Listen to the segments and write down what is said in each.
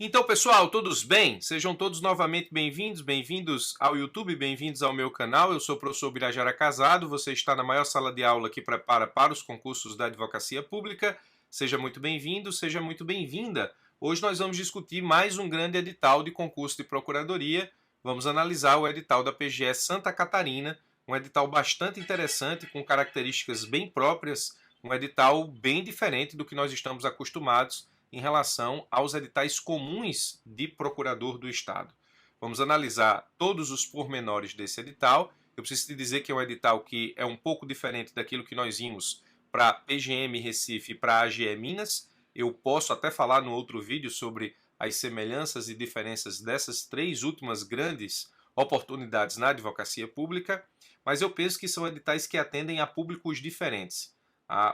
Então, pessoal, todos bem? Sejam todos novamente bem-vindos, bem-vindos ao YouTube, bem-vindos ao meu canal. Eu sou o professor Birajara Casado, você está na maior sala de aula que prepara para os concursos da advocacia pública. Seja muito bem-vindo, seja muito bem-vinda. Hoje nós vamos discutir mais um grande edital de concurso de procuradoria. Vamos analisar o edital da PGE Santa Catarina, um edital bastante interessante, com características bem próprias, um edital bem diferente do que nós estamos acostumados em relação aos editais comuns de procurador do Estado. Vamos analisar todos os pormenores desse edital. Eu preciso te dizer que é um edital que é um pouco diferente daquilo que nós vimos para PGM Recife e para AGE Minas. Eu posso até falar no outro vídeo sobre as semelhanças e diferenças dessas três últimas grandes oportunidades na advocacia pública, mas eu penso que são editais que atendem a públicos diferentes.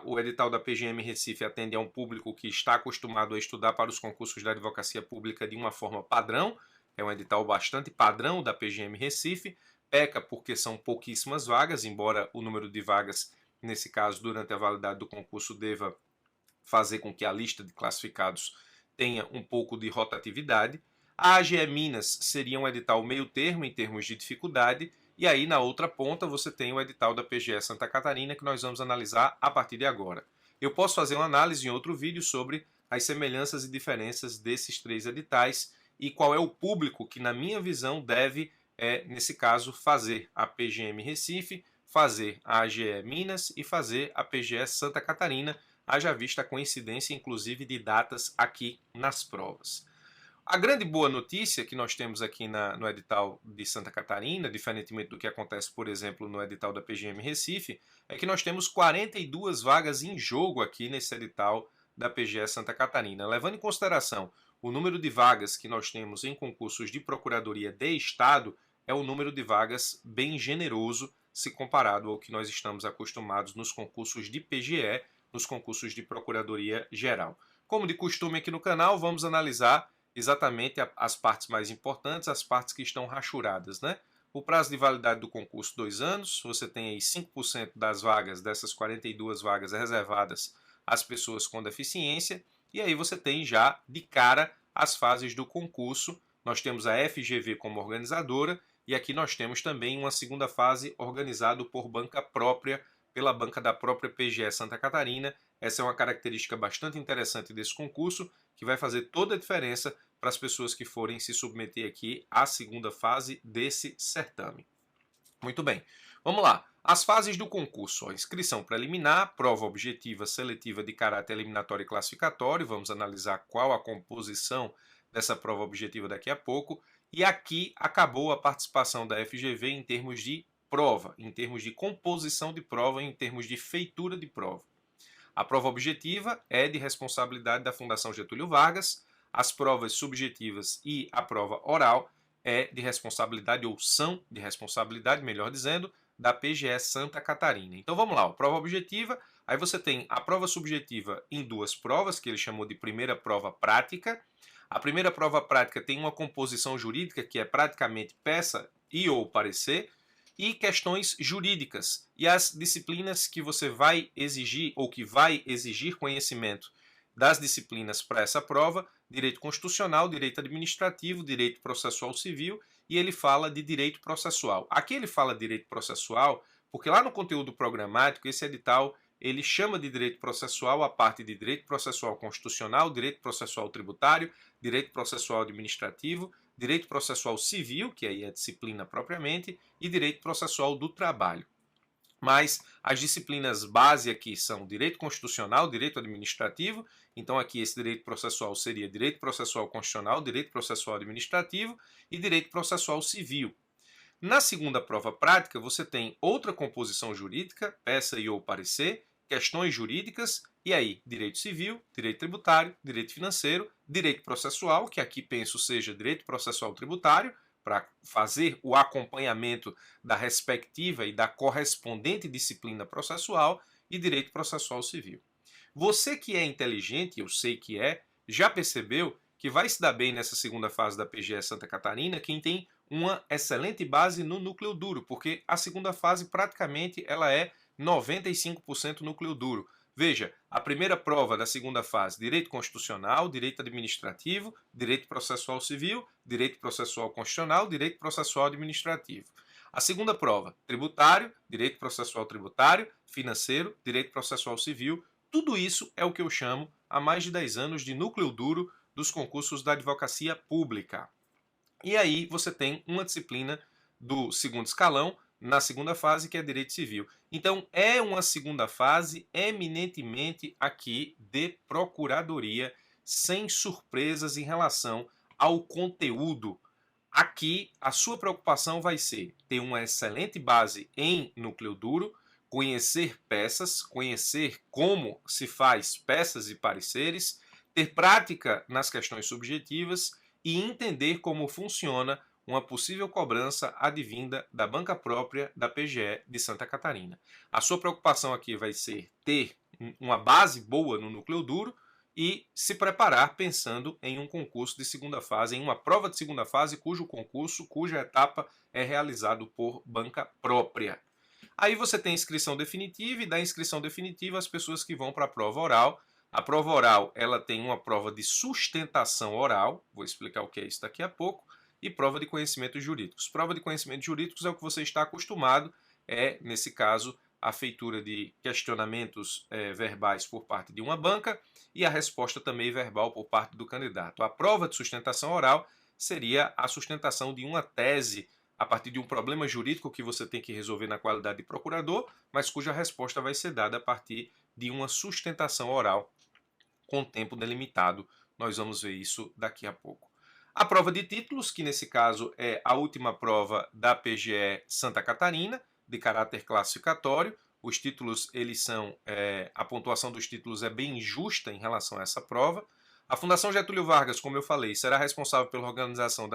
O edital da PGM Recife atende a um público que está acostumado a estudar para os concursos da advocacia pública de uma forma padrão, é um edital bastante padrão da PGM Recife, peca porque são pouquíssimas vagas, embora o número de vagas, nesse caso, durante a validade do concurso, deva fazer com que a lista de classificados tenha um pouco de rotatividade. A AGE Minas seria um edital meio termo em termos de dificuldade, e aí, na outra ponta, você tem o edital da PGE Santa Catarina, que nós vamos analisar a partir de agora. Eu posso fazer uma análise em outro vídeo sobre as semelhanças e diferenças desses três editais e qual é o público que, na minha visão, deve, nesse caso, fazer a PGM Recife, fazer a AGE Minas e fazer a PGE Santa Catarina, haja vista a coincidência, inclusive, de datas aqui nas provas. A grande boa notícia que nós temos aqui no edital de Santa Catarina, diferentemente do que acontece, por exemplo, no edital da PGM Recife, é que nós temos 42 vagas em jogo aqui nesse edital da PGE Santa Catarina. Levando em consideração o número de vagas que nós temos em concursos de procuradoria de Estado, é um número de vagas bem generoso se comparado ao que nós estamos acostumados nos concursos de PGE, nos concursos de Procuradoria Geral. Como de costume aqui no canal, vamos analisar exatamente as partes mais importantes, as partes que estão rachuradas, né? O prazo de validade do concurso, 2 anos, você tem aí 5% das vagas, dessas 42 vagas reservadas às pessoas com deficiência, e aí você tem já de cara as fases do concurso. Nós temos a FGV como organizadora, e aqui nós temos também uma segunda fase organizada por banca própria, pela banca da própria PGE Santa Catarina. Essa é uma característica bastante interessante desse concurso, que vai fazer toda a diferença para as pessoas que forem se submeter aqui à segunda fase desse certame. Muito bem, vamos lá. As fases do concurso: inscrição preliminar, prova objetiva seletiva de caráter eliminatório e classificatório. Vamos analisar qual a composição dessa prova objetiva daqui a pouco. E aqui acabou a participação da FGV em termos de prova, em termos de composição de prova, em termos de feitura de prova. A prova objetiva é de responsabilidade da Fundação Getúlio Vargas, as provas subjetivas e a prova oral é de responsabilidade, ou são de responsabilidade, melhor dizendo, da PGE Santa Catarina. Então vamos lá, a prova objetiva, aí você tem a prova subjetiva em 2 provas, que ele chamou de primeira prova prática. A primeira prova prática tem uma composição jurídica, que é praticamente peça e ou parecer, e questões jurídicas, e as disciplinas que você vai exigir ou que vai exigir conhecimento das disciplinas para essa prova: direito constitucional, direito administrativo, direito processual civil, e ele fala de direito processual. Aqui ele fala de direito processual porque lá no conteúdo programático esse edital ele chama de direito processual a parte de direito processual constitucional, direito processual tributário, direito processual administrativo, direito processual civil, que aí é a disciplina propriamente, e direito processual do trabalho. Mas as disciplinas base aqui são direito constitucional, direito administrativo. Então aqui esse direito processual seria direito processual constitucional, direito processual administrativo e direito processual civil. Na segunda prova prática, você tem outra composição jurídica, peça e ou parecer, questões jurídicas, e aí direito civil, direito tributário, direito financeiro, direito processual, que aqui penso seja direito processual tributário, para fazer o acompanhamento da respectiva e da correspondente disciplina processual, e direito processual civil. Você que é inteligente, eu sei que já percebeu que vai se dar bem nessa segunda fase da PGE Santa Catarina quem tem uma excelente base no núcleo duro, porque a segunda fase praticamente ela é 95% núcleo duro. Veja, a primeira prova da segunda fase, direito constitucional, direito administrativo, direito processual civil, direito processual constitucional, direito processual administrativo. A segunda prova, tributário, direito processual tributário, financeiro, direito processual civil, tudo isso é o que eu chamo há mais de 10 anos de núcleo duro dos concursos da advocacia pública. E aí você tem uma disciplina do segundo escalão na segunda fase, que é direito civil. Então é uma segunda fase eminentemente aqui de procuradoria, sem surpresas em relação ao conteúdo. Aqui a sua preocupação vai ser ter uma excelente base em núcleo duro, conhecer peças, conhecer como se faz peças e pareceres, ter prática nas questões subjetivas e entender como funciona uma possível cobrança advinda da banca própria da PGE de Santa Catarina. A sua preocupação aqui vai ser ter uma base boa no núcleo duro e se preparar pensando em um concurso de segunda fase, em uma prova de segunda fase cuja etapa é realizado por banca própria. Aí você tem a inscrição definitiva e da inscrição definitiva as pessoas que vão para a prova oral. A prova oral ela tem uma prova de sustentação oral, vou explicar o que é isso daqui a pouco, e prova de conhecimentos jurídicos. Prova de conhecimentos jurídicos é o que você está acostumado, nesse caso, a feitura de questionamentos verbais por parte de uma banca e a resposta também verbal por parte do candidato. A prova de sustentação oral seria a sustentação de uma tese a partir de um problema jurídico que você tem que resolver na qualidade de procurador, mas cuja resposta vai ser dada a partir de uma sustentação oral com tempo delimitado. Nós vamos ver isso daqui a pouco. A prova de títulos, que nesse caso é a última prova da PGE Santa Catarina, de caráter classificatório. Os títulos, a pontuação dos títulos é bem injusta em relação a essa prova. A Fundação Getúlio Vargas, como eu falei, será responsável pela organização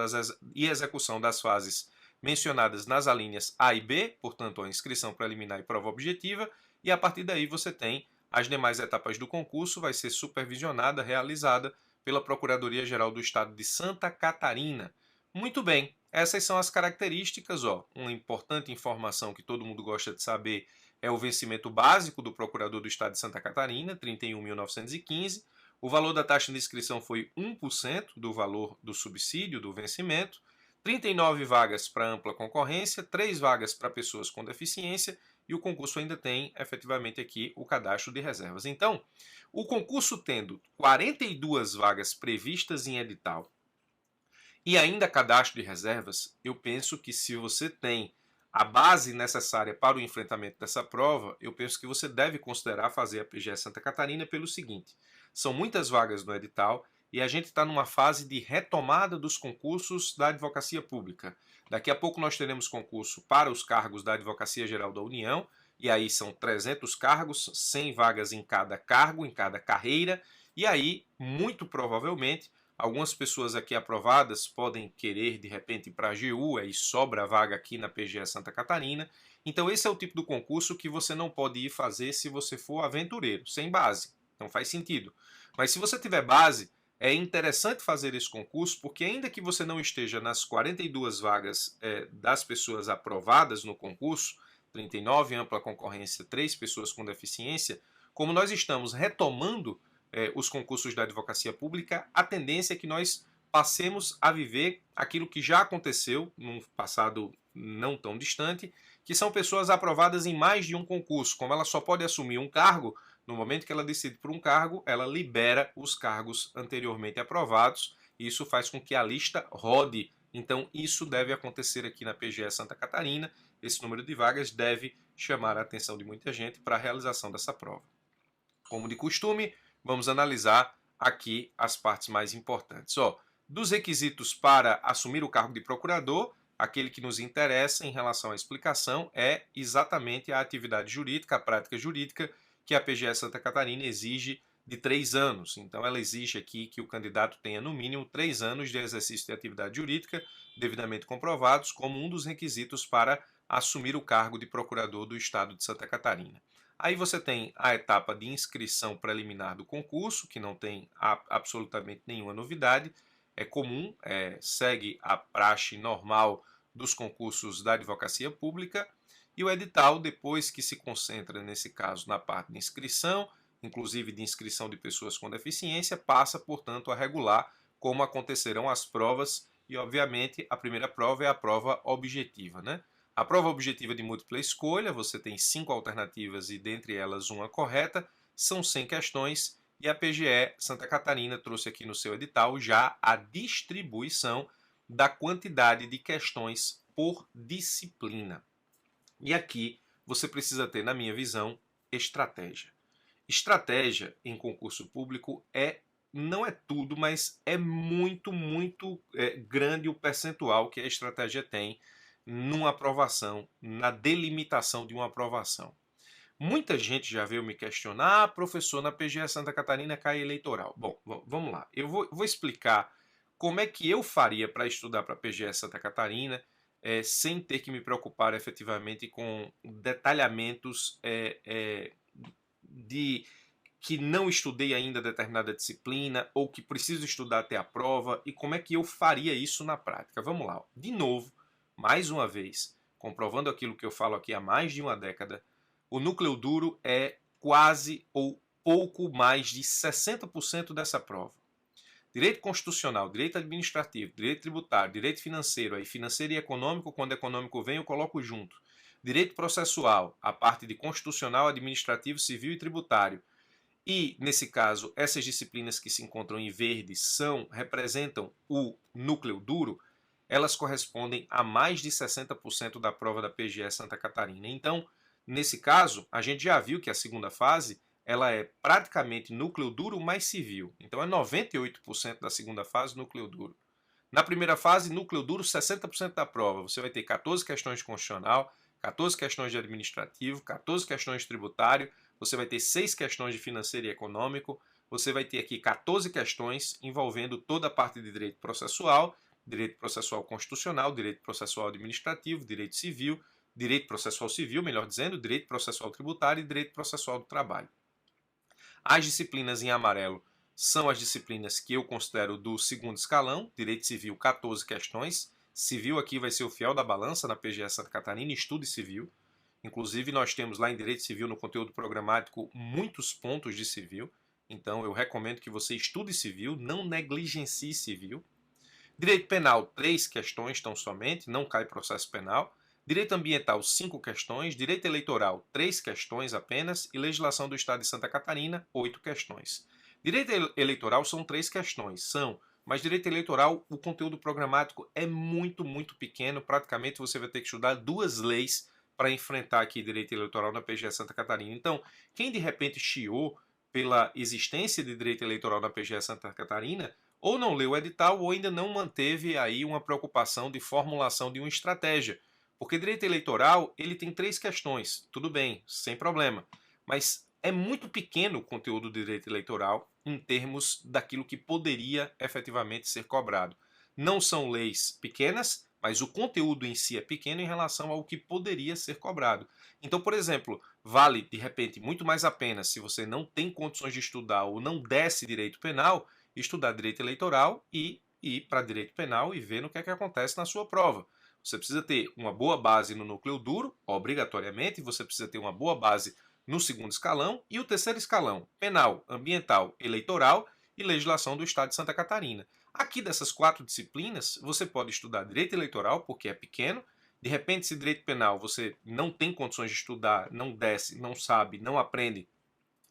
e execução das fases mencionadas nas alíneas A e B, portanto, a inscrição preliminar e prova objetiva, e a partir daí você tem as demais etapas do concurso, vai ser supervisionada, realizada pela Procuradoria-Geral do Estado de Santa Catarina. Muito bem, essas são as características. Uma importante informação que todo mundo gosta de saber é o vencimento básico do Procurador do Estado de Santa Catarina, R$ 31.915. O valor da taxa de inscrição foi 1% do valor do subsídio do vencimento. 39 vagas para ampla concorrência, 3 vagas para pessoas com deficiência e o concurso ainda tem efetivamente aqui o cadastro de reservas. Então, o concurso tendo 42 vagas previstas em edital e ainda cadastro de reservas, eu penso que se você tem a base necessária para o enfrentamento dessa prova, eu penso que você deve considerar fazer a PGE Santa Catarina pelo seguinte: são muitas vagas no edital e a gente está numa fase de retomada dos concursos da advocacia pública. Daqui a pouco nós teremos concurso para os cargos da Advocacia Geral da União, e aí são 300 cargos, 100 vagas em cada cargo, em cada carreira, e aí, muito provavelmente, algumas pessoas aqui aprovadas podem querer, de repente, ir para a AGU, aí sobra a vaga aqui na PGE Santa Catarina. Então esse é o tipo do concurso que você não pode ir fazer se você for aventureiro, sem base. Não faz sentido. Mas se você tiver base, é interessante fazer esse concurso, porque ainda que você não esteja nas 42 vagas das pessoas aprovadas no concurso, 39 ampla concorrência, 3 pessoas com deficiência, como nós estamos retomando os concursos da advocacia pública, a tendência é que nós passemos a viver aquilo que já aconteceu num passado não tão distante, que são pessoas aprovadas em mais de um concurso. Como ela só pode assumir um cargo, no momento que ela decide por um cargo, ela libera os cargos anteriormente aprovados, e isso faz com que a lista rode. Então isso deve acontecer aqui na PGE Santa Catarina. Esse número de vagas deve chamar a atenção de muita gente para a realização dessa prova. Como de costume, vamos analisar aqui as partes mais importantes. Dos requisitos para assumir o cargo de procurador, aquele que nos interessa em relação à explicação é exatamente a atividade jurídica, a prática jurídica, que a PGE Santa Catarina exige de 3 anos. Então ela exige aqui que o candidato tenha no mínimo 3 anos de exercício de atividade jurídica, devidamente comprovados, como um dos requisitos para assumir o cargo de procurador do Estado de Santa Catarina. Aí você tem a etapa de inscrição preliminar do concurso, que não tem absolutamente nenhuma novidade, é comum, segue a praxe normal dos concursos da advocacia pública, e o edital, depois que se concentra, nesse caso, na parte de inscrição inclusive de inscrição de pessoas com deficiência, passa, portanto, a regular como acontecerão as provas e, obviamente, a primeira prova é a prova objetiva, né? A prova objetiva de múltipla escolha, você tem 5 alternativas e dentre elas uma correta, são 100 questões e a PGE Santa Catarina trouxe aqui no seu edital já a distribuição da quantidade de questões por disciplina. E aqui você precisa ter, na minha visão, estratégia. Estratégia em concurso público não é tudo, mas é muito grande o percentual que a estratégia tem numa aprovação, na delimitação de uma aprovação. Muita gente já veio me questionar, professor, na PGE Santa Catarina cai eleitoral. Bom, vamos lá. Eu vou explicar como é que eu faria para estudar para a PGE Santa Catarina sem ter que me preocupar efetivamente com detalhamentos de que não estudei ainda determinada disciplina ou que preciso estudar até a prova e como é que eu faria isso na prática. Vamos lá. De novo, mais uma vez, comprovando aquilo que eu falo aqui há mais de uma década, o núcleo duro é quase ou pouco mais de 60% dessa prova. Direito constitucional, direito administrativo, direito tributário, direito financeiro, aí financeiro e econômico, quando econômico vem eu coloco junto. Direito processual, a parte de constitucional, administrativo, civil e tributário. E, nesse caso, essas disciplinas que se encontram em verde representam o núcleo duro, elas correspondem a mais de 60% da prova da PGE Santa Catarina. Então, nesse caso, a gente já viu que a segunda fase ela é praticamente núcleo duro mais civil. Então, é 98% da segunda fase núcleo duro. Na primeira fase, núcleo duro, 60% da prova. Você vai ter 14 questões de constitucional, 14 questões de administrativo, 14 questões de tributário, você vai ter 6 questões de financeiro e econômico, você vai ter aqui 14 questões envolvendo toda a parte de direito processual constitucional, direito processual administrativo, direito processual civil, melhor dizendo, direito processual tributário e direito processual do trabalho. As disciplinas em amarelo são as disciplinas que eu considero do segundo escalão, direito civil, 14 questões. Civil aqui vai ser o fiel da balança na PGE Santa Catarina, estudo civil. Inclusive, nós temos lá em Direito Civil, no conteúdo programático, muitos pontos de civil. Então, eu recomendo que você estude civil, não negligencie civil. Direito Penal, 3 questões tão somente, não cai processo penal. Direito Ambiental, 5 questões. Direito Eleitoral, 3 questões apenas. E Legislação do Estado de Santa Catarina, 8 questões. Direito Eleitoral são 3 questões, mas direito eleitoral, o conteúdo programático é muito pequeno. Praticamente você vai ter que estudar 2 leis para enfrentar aqui direito eleitoral na PGE Santa Catarina. Então, quem de repente chiou pela existência de direito eleitoral na PGE Santa Catarina, ou não leu o edital, ou ainda não manteve aí uma preocupação de formulação de uma estratégia. Porque direito eleitoral, ele tem 3 questões, tudo bem, sem problema, mas é muito pequeno o conteúdo do direito eleitoral em termos daquilo que poderia efetivamente ser cobrado. Não são leis pequenas, mas o conteúdo em si é pequeno em relação ao que poderia ser cobrado. Então, por exemplo, vale, de repente, muito mais a pena, se você não tem condições de estudar ou não desce direito penal, estudar direito eleitoral e ir para direito penal e ver no que é que acontece na sua prova. Você precisa ter uma boa base no núcleo duro, obrigatoriamente, você precisa ter uma boa base no segundo escalão e o terceiro escalão, penal, ambiental, eleitoral e legislação do Estado de Santa Catarina. Aqui dessas 4 disciplinas, você pode estudar direito eleitoral, porque é pequeno. De repente, se direito penal você não tem condições de estudar, não desce, não sabe, não aprende,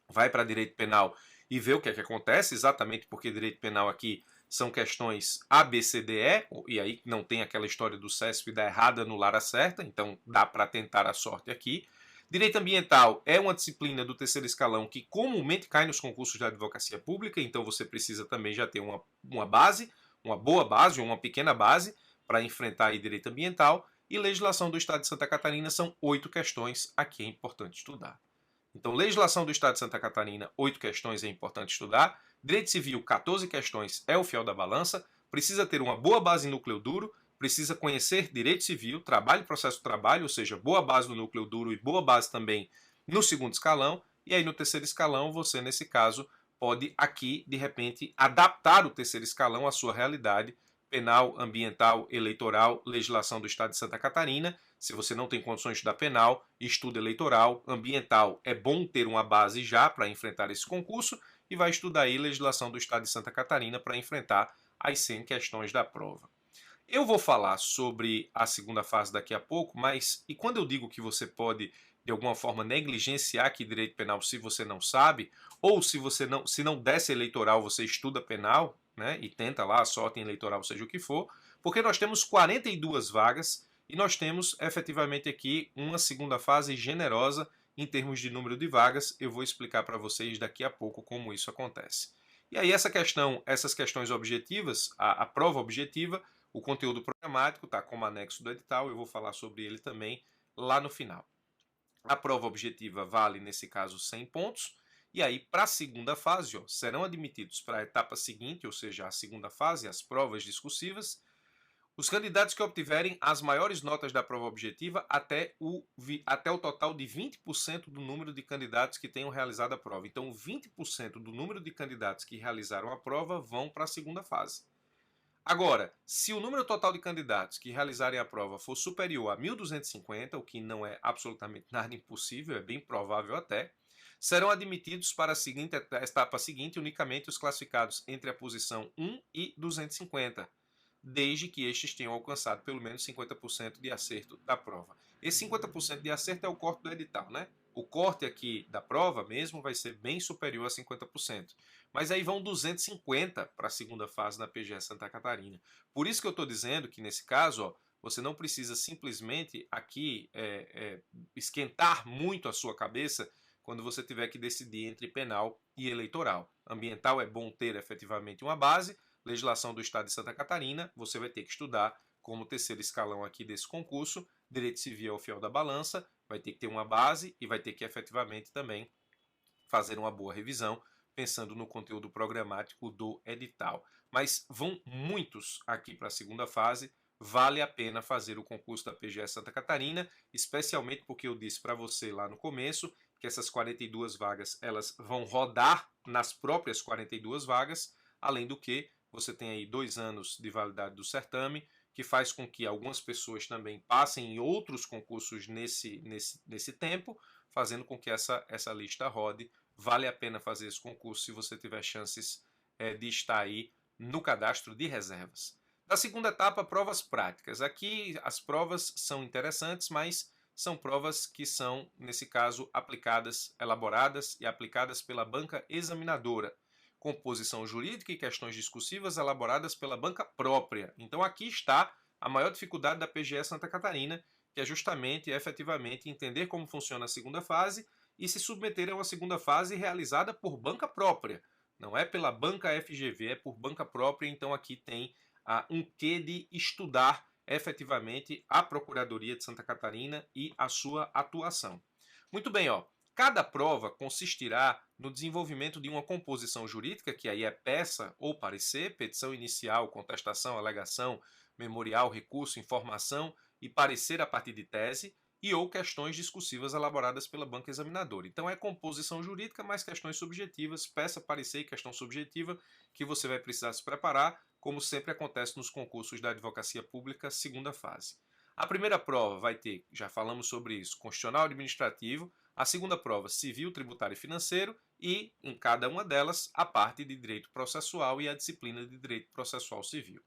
vai para direito penal e vê o que é que acontece, exatamente porque direito penal aqui são questões A, B, C, D, E, e aí não tem aquela história do CESP da errada anular a certa, então dá para tentar a sorte aqui. Direito ambiental é uma disciplina do terceiro escalão que comumente cai nos concursos de advocacia pública, então você precisa também já ter uma base, uma boa base, ou uma pequena base para enfrentar aí direito ambiental. E legislação do Estado de Santa Catarina são 8 questões, aqui é importante estudar. Então, legislação do Estado de Santa Catarina, 8 questões é importante estudar. Direito civil, 14 questões é o fiel da balança. Precisa ter uma boa base em núcleo duro, precisa conhecer direito civil, trabalho e processo de trabalho, ou seja, boa base no núcleo duro e boa base também no segundo escalão. E aí no terceiro escalão, você nesse caso pode aqui, de repente, adaptar o terceiro escalão à sua realidade, penal, ambiental, eleitoral, legislação do Estado de Santa Catarina. Se você não tem condições de estudar penal, estuda eleitoral, ambiental. É bom ter uma base já para enfrentar esse concurso e vai estudar aí legislação do Estado de Santa Catarina para enfrentar as 100 questões da prova. Eu vou falar sobre a segunda fase daqui a pouco, mas e quando eu digo que você pode de alguma forma negligenciar aqui direito penal se você não sabe, ou se não desce eleitoral, você estuda penal, né, e tenta lá a sorte em eleitoral, seja o que for, porque nós temos 42 vagas e nós temos efetivamente aqui uma segunda fase generosa em termos de número de vagas. Eu vou explicar para vocês daqui a pouco como isso acontece. E aí essas questões objetivas, a prova objetiva, o conteúdo programático está como anexo do edital, eu vou falar sobre ele também lá no final. A prova objetiva vale, nesse caso, 100 pontos. E aí, para a segunda fase, ó, serão admitidos para a etapa seguinte, ou seja, a segunda fase, as provas discursivas, os candidatos que obtiverem as maiores notas da prova objetiva até o total de 20% do número de candidatos que tenham realizado a prova. Então, 20% do número de candidatos que realizaram a prova vão para a segunda fase. Agora, se o número total de candidatos que realizarem a prova for superior a 1.250, o que não é absolutamente nada impossível, é bem provável até, serão admitidos para a etapa seguinte unicamente os classificados entre a posição 1 e 250, desde que estes tenham alcançado pelo menos 50% de acerto da prova. Esse 50% de acerto é o corte do edital, né? O corte aqui da prova mesmo vai ser bem superior a 50%. Mas aí vão 250 para a segunda fase na PGE Santa Catarina. Por isso que eu estou dizendo que nesse caso, ó, você não precisa simplesmente aqui esquentar muito a sua cabeça quando você tiver que decidir entre penal e eleitoral. Ambiental é bom ter efetivamente uma base. Legislação do Estado de Santa Catarina, você vai ter que estudar como terceiro escalão aqui desse concurso. Direito civil é o fiel da balança, vai ter que ter uma base e vai ter que efetivamente também fazer uma boa revisão, pensando no conteúdo programático do edital. Mas vão muitos aqui para a segunda fase, vale a pena fazer o concurso da PGE Santa Catarina, especialmente porque eu disse para você lá no começo que essas 42 vagas elas vão rodar nas próprias 42 vagas, além do que você tem aí 2 anos de validade do certame, que faz com que algumas pessoas também passem em outros concursos nesse tempo, fazendo com que essa lista rode. Vale a pena fazer esse concurso se você tiver chances de estar aí no cadastro de reservas. Da segunda etapa, provas práticas. Aqui as provas são interessantes, mas são provas que são, nesse caso, elaboradas e aplicadas pela banca examinadora. Composição jurídica e questões discursivas elaboradas pela banca própria. Então aqui está a maior dificuldade da PGE Santa Catarina, que é justamente, efetivamente, entender como funciona a segunda fase e se submeter a uma segunda fase realizada por banca própria. Não é pela banca FGV, é por banca própria, então aqui tem um quê de estudar efetivamente a Procuradoria de Santa Catarina e a sua atuação. Muito bem, ó. Cada prova consistirá no desenvolvimento de uma composição jurídica, que aí é peça ou parecer, petição inicial, contestação, alegação, memorial, recurso, informação e parecer a partir de tese, e ou questões discursivas elaboradas pela banca examinadora. Então é composição jurídica mais questões subjetivas, peça, parecer e questão subjetiva que você vai precisar se preparar, como sempre acontece nos concursos da advocacia pública, segunda fase. A primeira prova vai ter, já falamos sobre isso, constitucional administrativo, a segunda prova, civil, tributário e financeiro, e, em cada uma delas, a parte de direito processual e a disciplina de direito processual civil.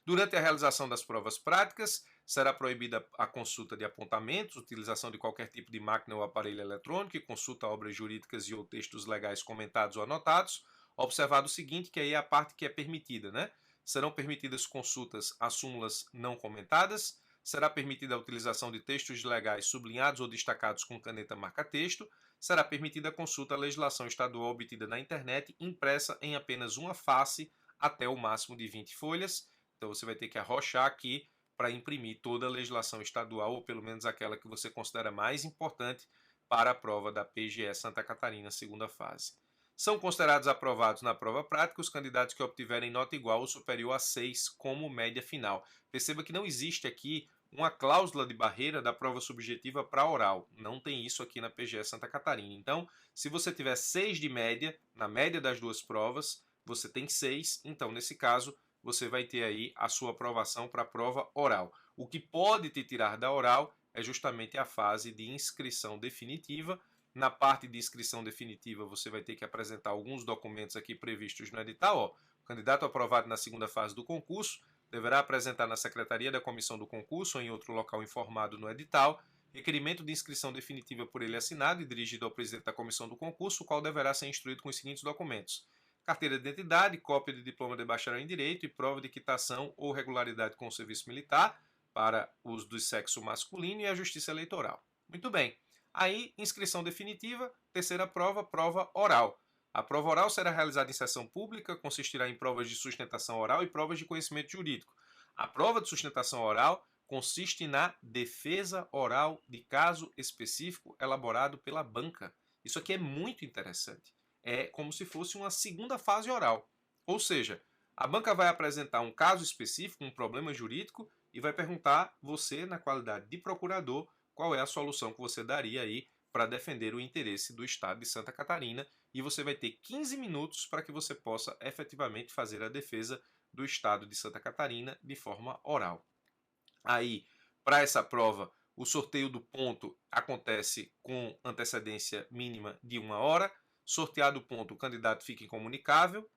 Durante a realização das provas práticas, será proibida a consulta de apontamentos, utilização de qualquer tipo de máquina ou aparelho eletrônico e consulta a obras jurídicas e ou textos legais comentados ou anotados. Observado o seguinte, que aí é a parte que é permitida, né? Serão permitidas consultas a súmulas não comentadas, será permitida a utilização de textos legais sublinhados ou destacados com caneta marca-texto, será permitida a consulta à legislação estadual obtida na internet, impressa em apenas uma face, até o máximo de 20 folhas. Então você vai ter que arrochar aqui para imprimir toda a legislação estadual, ou pelo menos aquela que você considera mais importante para a prova da PGE Santa Catarina, segunda fase. São considerados aprovados na prova prática os candidatos que obtiverem nota igual ou superior a 6 como média final. Perceba que não existe aqui uma cláusula de barreira da prova subjetiva para oral. Não tem isso aqui na PGE Santa Catarina. Então, se você tiver 6 de média, na média das duas provas, você tem 6. Então, nesse caso, você vai ter aí a sua aprovação para a prova oral. O que pode te tirar da oral é justamente a fase de inscrição definitiva. Na parte de inscrição definitiva, você vai ter que apresentar alguns documentos aqui previstos no edital. Ó, o candidato aprovado na segunda fase do concurso deverá apresentar na secretaria da comissão do concurso ou em outro local informado no edital requerimento de inscrição definitiva por ele assinado e dirigido ao presidente da comissão do concurso, o qual deverá ser instruído com os seguintes documentos: carteira de identidade, cópia de diploma de bacharel em Direito e prova de quitação ou regularidade com o serviço militar para os do sexo masculino e a Justiça Eleitoral. Muito bem. Aí, inscrição definitiva, terceira prova, prova oral. A prova oral será realizada em sessão pública, consistirá em provas de sustentação oral e provas de conhecimento jurídico. A prova de sustentação oral consiste na defesa oral de caso específico elaborado pela banca. Isso aqui é muito interessante. É como se fosse uma segunda fase oral. Ou seja, a banca vai apresentar um caso específico, um problema jurídico, e vai perguntar você, na qualidade de procurador, qual é a solução que você daria aí para defender o interesse do Estado de Santa Catarina, e você vai ter 15 minutos para que você possa efetivamente fazer a defesa do Estado de Santa Catarina de forma oral. Aí, para essa prova, o sorteio do ponto acontece com antecedência mínima de 1 hora. Sorteado o ponto, o candidato fica incomunicável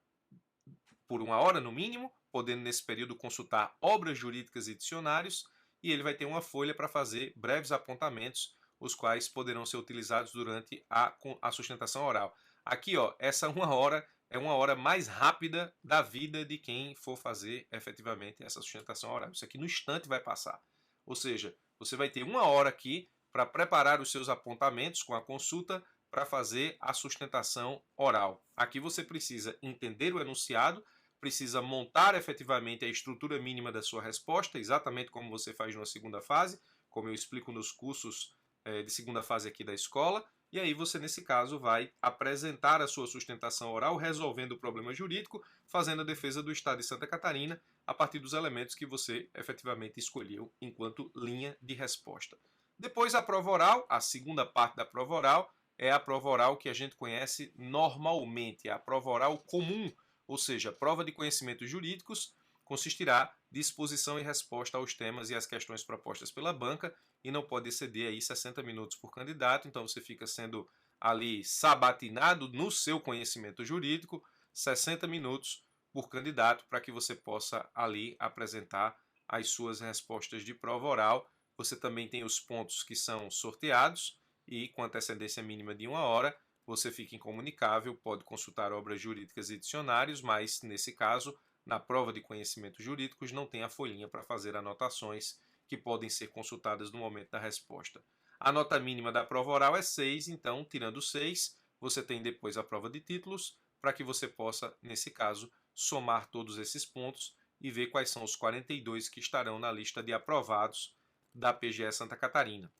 por 1 hora no mínimo, podendo nesse período consultar obras jurídicas e dicionários, e ele vai ter uma folha para fazer breves apontamentos, os quais poderão ser utilizados durante a sustentação oral. Aqui, ó, essa 1 hora é 1 hora mais rápida da vida de quem for fazer efetivamente essa sustentação oral. Isso aqui no instante vai passar. Ou seja, você vai ter 1 hora aqui para preparar os seus apontamentos com a consulta para fazer a sustentação oral. Aqui você precisa entender o enunciado, precisa montar efetivamente a estrutura mínima da sua resposta, exatamente como você faz numa segunda fase, como eu explico nos cursos de segunda fase aqui da escola. E aí você, nesse caso, vai apresentar a sua sustentação oral, resolvendo o problema jurídico, fazendo a defesa do Estado de Santa Catarina a partir dos elementos que você efetivamente escolheu enquanto linha de resposta. Depois a prova oral, a segunda parte da prova oral, é a prova oral que a gente conhece normalmente, é a prova oral comum, ou seja, prova de conhecimentos jurídicos, consistirá de exposição e resposta aos temas e às questões propostas pela banca e não pode exceder aí 60 minutos por candidato, então você fica sendo ali sabatinado no seu conhecimento jurídico, 60 minutos por candidato para que você possa ali apresentar as suas respostas de prova oral. Você também tem os pontos que são sorteados e com antecedência mínima de 1 hora, você fica incomunicável, pode consultar obras jurídicas e dicionários, mas nesse caso, na prova de conhecimentos jurídicos, não tem a folhinha para fazer anotações que podem ser consultadas no momento da resposta. A nota mínima da prova oral é 6, então, tirando 6, você tem depois a prova de títulos, para que você possa, nesse caso, somar todos esses pontos e ver quais são os 42 que estarão na lista de aprovados da PGE Santa Catarina.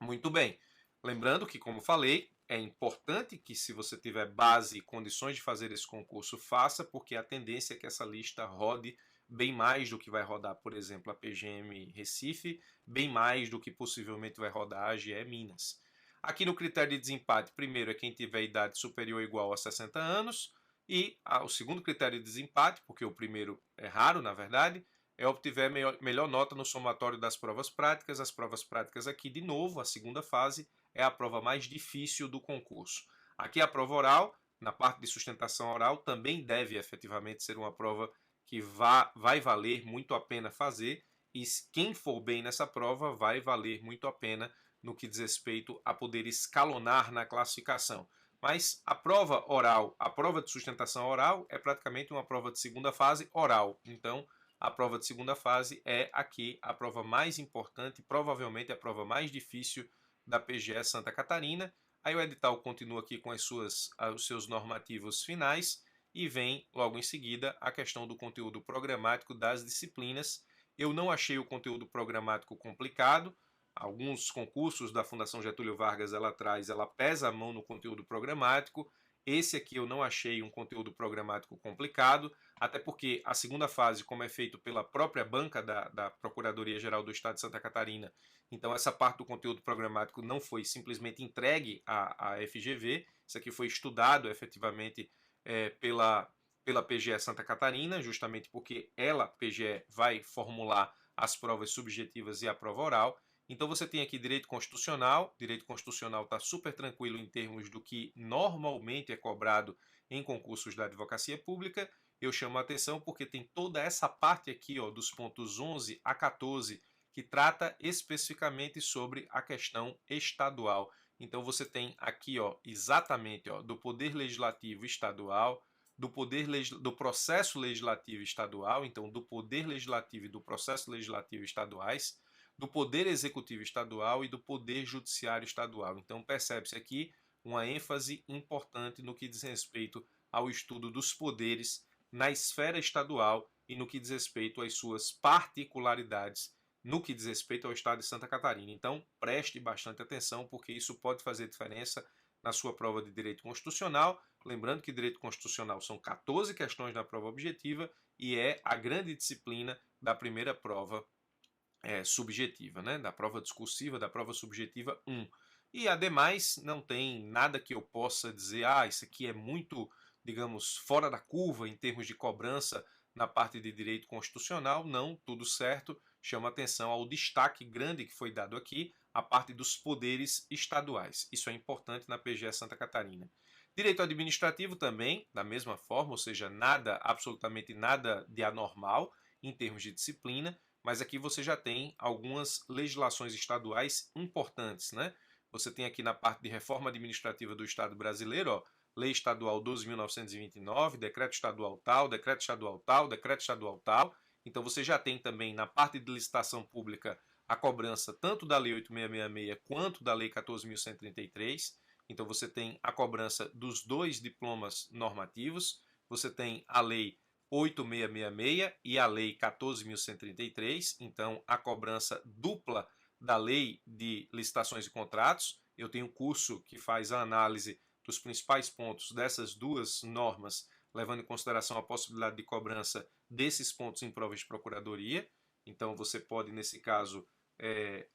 Muito bem. Lembrando que, como falei, é importante que, se você tiver base e condições de fazer esse concurso, faça, porque a tendência é que essa lista rode bem mais do que vai rodar, por exemplo, a PGM Recife, bem mais do que possivelmente vai rodar a AGE Minas. Aqui no critério de desempate, primeiro é quem tiver idade superior ou igual a 60 anos, e o segundo critério de desempate, porque o primeiro é raro, na verdade, é obtiver melhor nota no somatório das provas práticas. As provas práticas aqui, de novo, a segunda fase, é a prova mais difícil do concurso. Aqui a prova oral, na parte de sustentação oral, também deve efetivamente ser uma prova que vai valer muito a pena fazer, e quem for bem nessa prova vai valer muito a pena no que diz respeito a poder escalonar na classificação. Mas a prova oral, a prova de sustentação oral é praticamente uma prova de segunda fase oral. Então, a prova de segunda fase é aqui a prova mais importante, provavelmente a prova mais difícil da PGE Santa Catarina. Aí o edital continua aqui com os seus normativos finais e vem logo em seguida a questão do conteúdo programático das disciplinas. Eu não achei o conteúdo programático complicado. Alguns concursos da Fundação Getúlio Vargas ela pesa a mão no conteúdo programático. Esse aqui eu não achei um conteúdo programático complicado, até porque a segunda fase, como é feito pela própria banca da Procuradoria-Geral do Estado de Santa Catarina, então essa parte do conteúdo programático não foi simplesmente entregue à FGV, isso aqui foi estudado efetivamente pela PGE Santa Catarina, justamente porque ela, PGE, vai formular as provas subjetivas e a prova oral. Então você tem aqui direito constitucional está super tranquilo em termos do que normalmente é cobrado em concursos da advocacia pública. Eu chamo a atenção porque tem toda essa parte aqui, ó, dos pontos 11 a 14, que trata especificamente sobre a questão estadual. Então você tem aqui, ó, exatamente, ó, do Poder Legislativo Estadual, do processo legislativo estadual, então do Poder Legislativo e do processo legislativo estaduais, do Poder Executivo Estadual e do Poder Judiciário Estadual. Então percebe-se aqui uma ênfase importante no que diz respeito ao estudo dos poderes na esfera estadual e no que diz respeito às suas particularidades no que diz respeito ao estado de Santa Catarina. Então preste bastante atenção, porque isso pode fazer diferença na sua prova de direito constitucional. Lembrando que direito constitucional são 14 questões na prova objetiva e é a grande disciplina da primeira prova subjetiva, né? Da prova discursiva, da prova subjetiva 1. E ademais não tem nada que eu possa dizer, isso aqui é muito, digamos, fora da curva em termos de cobrança na parte de direito constitucional. Não, tudo certo. Chama atenção ao destaque grande que foi dado aqui, a parte dos poderes estaduais. Isso é importante na PGE Santa Catarina. Direito administrativo também, da mesma forma, ou seja, nada, absolutamente nada de anormal em termos de disciplina, mas aqui você já tem algumas legislações estaduais importantes, né? Você tem aqui na parte de reforma administrativa do Estado brasileiro, ó, Lei Estadual 12.929, Decreto Estadual tal, Decreto Estadual tal, Decreto Estadual tal. Então você já tem também na parte de licitação pública a cobrança tanto da Lei 8.666 quanto da Lei 14.133. Então você tem a cobrança dos dois diplomas normativos, você tem a Lei 8.666 e a Lei 14.133, então a cobrança dupla da Lei de Licitações e Contratos. Eu tenho um curso que faz a análise dos principais pontos dessas duas normas, levando em consideração a possibilidade de cobrança desses pontos em provas de procuradoria. Então você pode, nesse caso,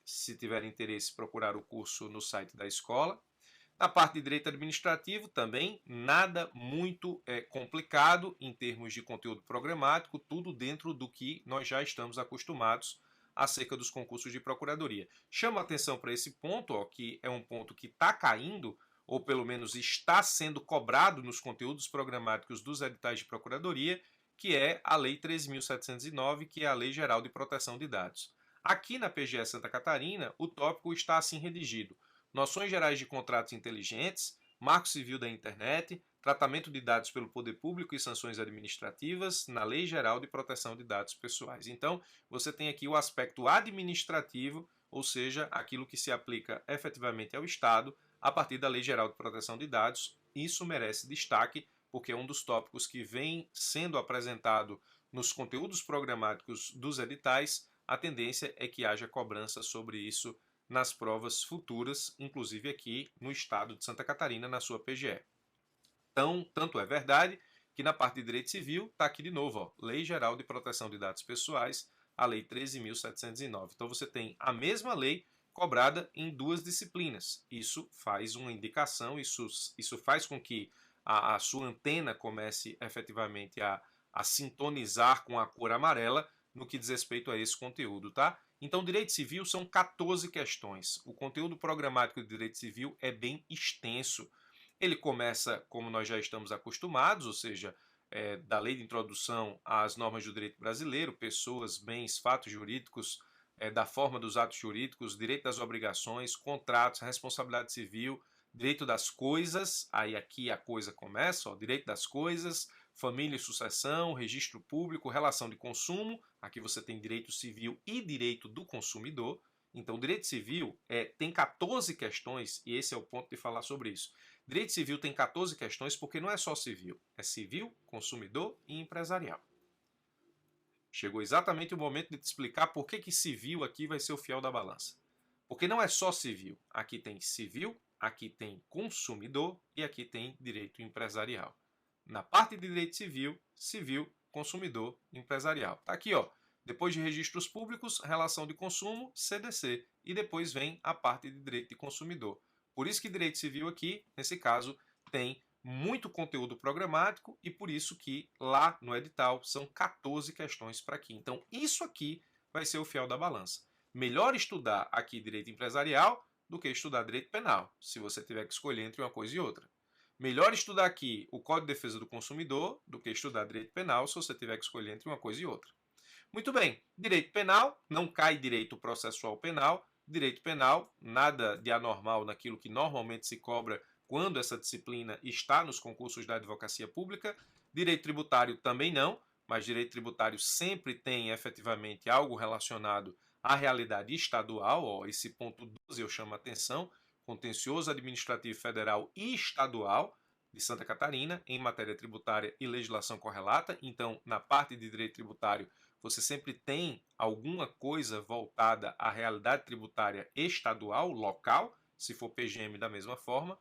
se tiver interesse, procurar o curso no site da escola. Na parte de direito administrativo também, nada muito complicado em termos de conteúdo programático, tudo dentro do que nós já estamos acostumados acerca dos concursos de procuradoria. Chama a atenção para esse ponto, ó, que é um ponto que está caindo, ou pelo menos está sendo cobrado nos conteúdos programáticos dos editais de procuradoria, que é a Lei 13.709, que é a Lei Geral de Proteção de Dados. Aqui na PGE Santa Catarina, o tópico está assim redigido: noções gerais de contratos inteligentes, marco civil da internet, tratamento de dados pelo poder público e sanções administrativas na Lei Geral de Proteção de Dados Pessoais. Então, você tem aqui o aspecto administrativo, ou seja, aquilo que se aplica efetivamente ao Estado a partir da Lei Geral de Proteção de Dados. Isso merece destaque, porque é um dos tópicos que vem sendo apresentado nos conteúdos programáticos dos editais. A tendência é que haja cobrança sobre isso nas provas futuras, inclusive aqui no estado de Santa Catarina, na sua PGE. Então, tanto é verdade que na parte de direito civil está aqui de novo, ó, Lei Geral de Proteção de Dados Pessoais, a Lei 13.709. Então você tem a mesma lei cobrada em duas disciplinas. Isso faz uma indicação, isso faz com que a sua antena comece efetivamente a sintonizar com a cor amarela no que diz respeito a esse conteúdo, tá? Então, direito civil são 14 questões. O conteúdo programático de direito civil é bem extenso. Ele começa, como nós já estamos acostumados, ou seja, da lei de introdução às normas do direito brasileiro, pessoas, bens, fatos jurídicos, da forma dos atos jurídicos, direito das obrigações, contratos, responsabilidade civil, direito das coisas, aí aqui a coisa começa, ó, direito das coisas, família e sucessão, registro público, relação de consumo, aqui você tem direito civil e direito do consumidor. Então, direito civil tem 14 questões, e esse é o ponto de falar sobre isso. Direito civil tem 14 questões porque não é só civil, é civil, consumidor e empresarial. Chegou exatamente o momento de te explicar por que civil aqui vai ser o fiel da balança. Porque não é só civil, aqui tem civil, aqui tem consumidor e aqui tem direito empresarial. Na parte de direito civil, civil, consumidor, empresarial. Tá aqui, ó. Depois de registros públicos, relação de consumo, CDC. E depois vem a parte de direito de consumidor. Por isso que direito civil aqui, nesse caso, tem muito conteúdo programático e por isso que lá no edital são 14 questões para aqui. Então isso aqui vai ser o fiel da balança. Melhor estudar aqui direito empresarial do que estudar direito penal, se você tiver que escolher entre uma coisa e outra. Melhor estudar aqui o Código de Defesa do Consumidor do que estudar direito penal, se você tiver que escolher entre uma coisa e outra. Muito bem, direito penal, não cai direito processual penal. Direito penal, nada de anormal naquilo que normalmente se cobra quando essa disciplina está nos concursos da advocacia pública. Direito tributário também não, mas direito tributário sempre tem efetivamente algo relacionado à realidade estadual. Ó, esse ponto 12 eu chamo a atenção, contencioso administrativo federal e estadual de Santa Catarina em matéria tributária e legislação correlata. Então, na parte de direito tributário, você sempre tem alguma coisa voltada à realidade tributária estadual, local, se for PGM da mesma forma.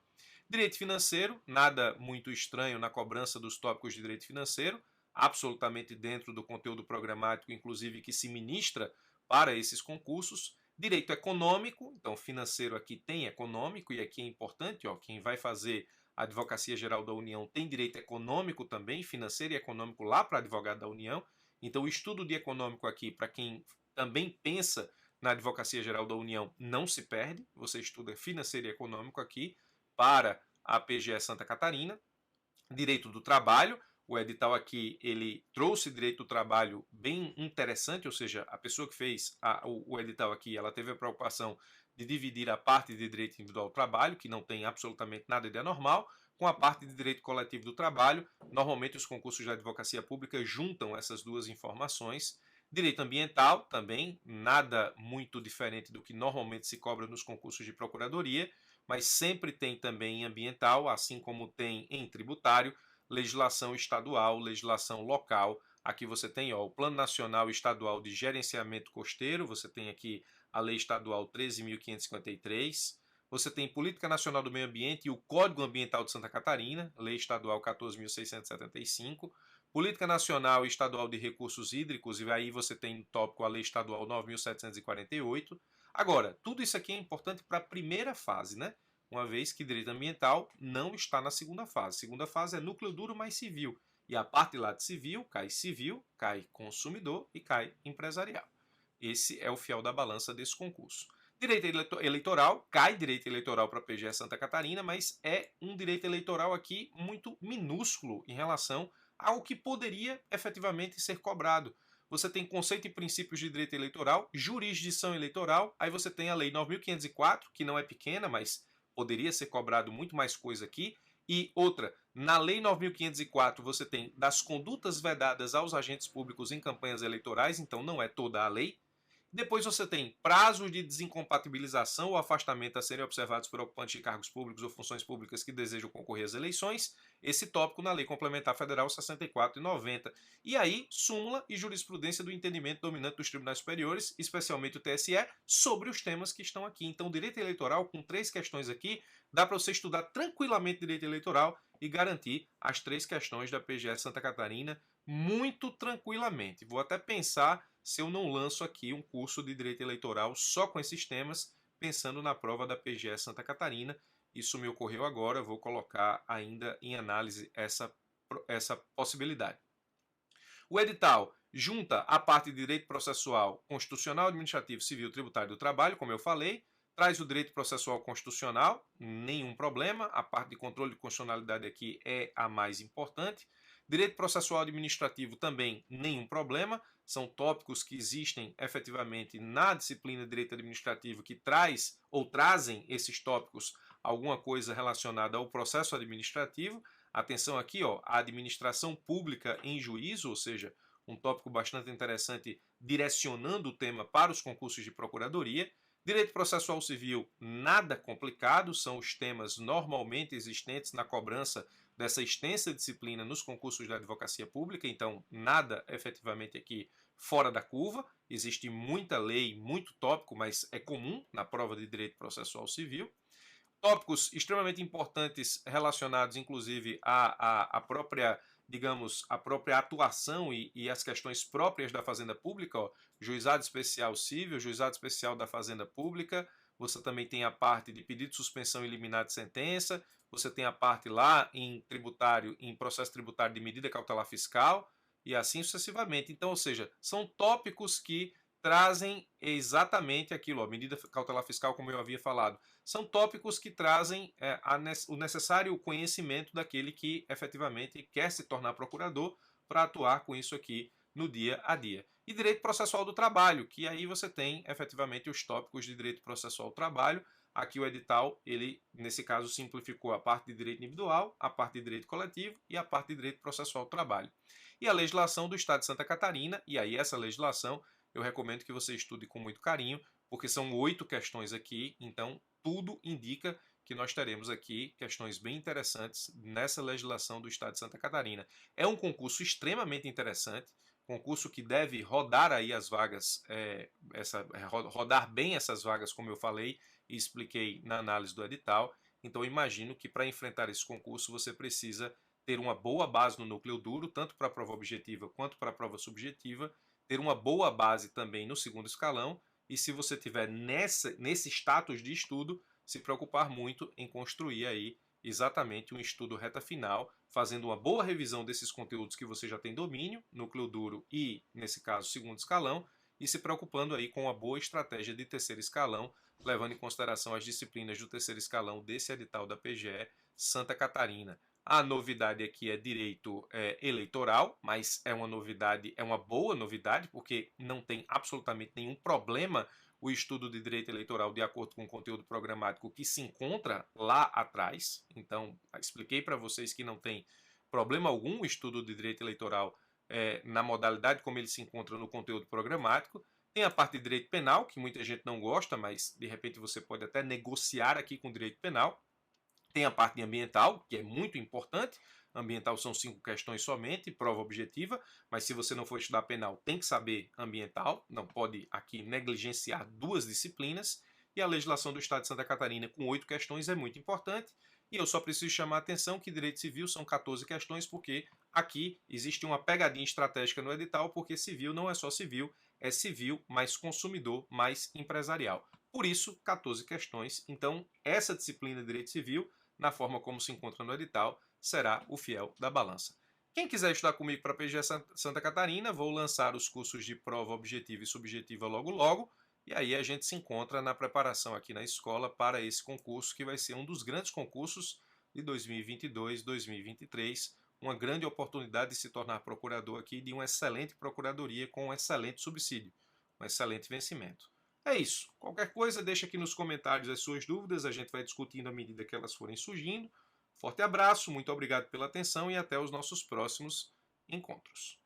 Direito financeiro, nada muito estranho na cobrança dos tópicos de direito financeiro, absolutamente dentro do conteúdo programático, inclusive que se ministra para esses concursos. Direito econômico, então financeiro aqui tem econômico, e aqui é importante, ó, quem vai fazer a Advocacia Geral da União tem direito econômico também, financeiro e econômico lá para advogado da União. Então o estudo de econômico aqui, para quem também pensa na Advocacia Geral da União, não se perde. Você estuda financeiro e econômico aqui para a PGE Santa Catarina. Direito do trabalho, o edital aqui ele trouxe direito do trabalho bem interessante, ou seja, a pessoa que fez o edital aqui, ela teve a preocupação de dividir a parte de direito individual do trabalho, que não tem absolutamente nada de anormal, com a parte de direito coletivo do trabalho. Normalmente os concursos da advocacia pública juntam essas duas informações. Direito ambiental também, nada muito diferente do que normalmente se cobra nos concursos de procuradoria, mas sempre tem também em ambiental, assim como tem em tributário, legislação estadual, legislação local. Aqui você tem o Plano Nacional e Estadual de Gerenciamento Costeiro, você tem aqui a Lei Estadual 13.553, você tem Política Nacional do Meio Ambiente e o Código Ambiental de Santa Catarina, Lei Estadual 14.675, Política Nacional e Estadual de Recursos Hídricos, e aí você tem no tópico a Lei Estadual 9.748. Agora, tudo isso aqui é importante para a primeira fase, né? Uma vez que direito ambiental não está na segunda fase. A segunda fase é núcleo duro mais civil. E a parte lá de civil, cai consumidor e cai empresarial. Esse é o fiel da balança desse concurso. Direito eleitoral, cai direito eleitoral para a PGE Santa Catarina, mas é um direito eleitoral aqui muito minúsculo em relação ao que poderia efetivamente ser cobrado. Você tem conceito e princípios de direito eleitoral, jurisdição eleitoral, aí você tem a Lei 9.504, que não é pequena, mas poderia ser cobrado muito mais coisa aqui. E outra, na Lei 9.504 você tem das condutas vedadas aos agentes públicos em campanhas eleitorais, então não é toda a lei. Depois você tem prazos de desincompatibilização ou afastamento a serem observados por ocupantes de cargos públicos ou funções públicas que desejam concorrer às eleições. Esse tópico na Lei Complementar Federal 64 e 90. E aí, súmula e jurisprudência do entendimento dominante dos tribunais superiores, especialmente o TSE, sobre os temas que estão aqui. Então, direito eleitoral, com 3 questões aqui, dá para você estudar tranquilamente direito eleitoral e garantir as 3 questões da PGE Santa Catarina muito tranquilamente. Vou até pensar se eu não lanço aqui um curso de direito eleitoral só com esses temas, pensando na prova da PGE Santa Catarina. Isso me ocorreu agora, vou colocar ainda em análise essa possibilidade. O edital junta a parte de direito processual, constitucional, administrativo, civil, tributário do trabalho, como eu falei, traz o direito processual constitucional, nenhum problema, a parte de controle de constitucionalidade aqui é a mais importante. Direito processual administrativo também nenhum problema, são tópicos que existem efetivamente na disciplina de direito administrativo que traz ou trazem esses tópicos alguma coisa relacionada ao processo administrativo. Atenção aqui, ó, a administração pública em juízo, ou seja, um tópico bastante interessante direcionando o tema para os concursos de procuradoria. Direito processual civil, nada complicado, são os temas normalmente existentes na cobrança dessa extensa disciplina nos concursos da advocacia pública, então nada efetivamente aqui fora da curva. Existe muita lei, muito tópico, mas é comum na prova de direito processual civil. Tópicos extremamente importantes relacionados, inclusive, à própria, digamos, a própria atuação e as questões próprias da Fazenda Pública, ó, Juizado Especial Civil, Juizado Especial da Fazenda Pública, você também tem a parte de pedido de suspensão e liminar de sentença, você tem a parte lá em tributário, em processo tributário de medida cautelar fiscal e assim sucessivamente. Então, ou seja, são tópicos que trazem exatamente aquilo, a medida cautelar fiscal, como eu havia falado, são tópicos que trazem o necessário conhecimento daquele que efetivamente quer se tornar procurador para atuar com isso aqui no dia a dia. E direito processual do trabalho, que aí você tem efetivamente os tópicos de direito processual do trabalho. Aqui o edital, ele nesse caso simplificou a parte de direito individual, a parte de direito coletivo e a parte de direito processual do trabalho. E a legislação do Estado de Santa Catarina, e aí essa legislação eu recomendo que você estude com muito carinho, porque são 8 questões aqui, então tudo indica que nós teremos aqui questões bem interessantes nessa legislação do Estado de Santa Catarina. É um concurso extremamente interessante, concurso que deve rodar aí as vagas, rodar bem essas vagas, como eu falei e expliquei na análise do edital. Então imagino que para enfrentar esse concurso você precisa ter uma boa base no núcleo duro, tanto para a prova objetiva quanto para a prova subjetiva, ter uma boa base também no segundo escalão, e se você tiver nesse status de estudo, se preocupar muito em construir aí exatamente um estudo reta final, fazendo uma boa revisão desses conteúdos que você já tem domínio, núcleo duro e, nesse caso, segundo escalão, e se preocupando aí com uma boa estratégia de terceiro escalão, levando em consideração as disciplinas do terceiro escalão desse edital da PGE Santa Catarina. A novidade aqui é direito eleitoral, mas é uma novidade, é uma boa novidade, porque não tem absolutamente nenhum problema o estudo de direito eleitoral de acordo com o conteúdo programático que se encontra lá atrás. Então, expliquei para vocês que não tem problema algum o estudo de direito eleitoral na modalidade como ele se encontra no conteúdo programático. Tem a parte de direito penal, que muita gente não gosta, mas de repente você pode até negociar aqui com o direito penal. Tem a parte de ambiental, que é muito importante. Ambiental são 5 questões somente, prova objetiva, mas se você não for estudar penal, tem que saber ambiental, não pode aqui negligenciar 2 disciplinas. E a legislação do Estado de Santa Catarina com 8 questões é muito importante. E eu só preciso chamar a atenção que direito civil são 14 questões, porque aqui existe uma pegadinha estratégica no edital, porque civil não é só civil, é civil mais consumidor mais empresarial. Por isso, 14 questões. Então, essa disciplina de direito civil, na forma como se encontra no edital, será o fiel da balança. Quem quiser estudar comigo para a PGE Santa Catarina, vou lançar os cursos de prova objetiva e subjetiva logo logo, e aí a gente se encontra na preparação aqui na escola para esse concurso, que vai ser um dos grandes concursos de 2022-2023, uma grande oportunidade de se tornar procurador aqui de uma excelente procuradoria com um excelente subsídio, um excelente vencimento. É isso. Qualquer coisa, deixa aqui nos comentários as suas dúvidas, a gente vai discutindo à medida que elas forem surgindo. Forte abraço, muito obrigado pela atenção e até os nossos próximos encontros.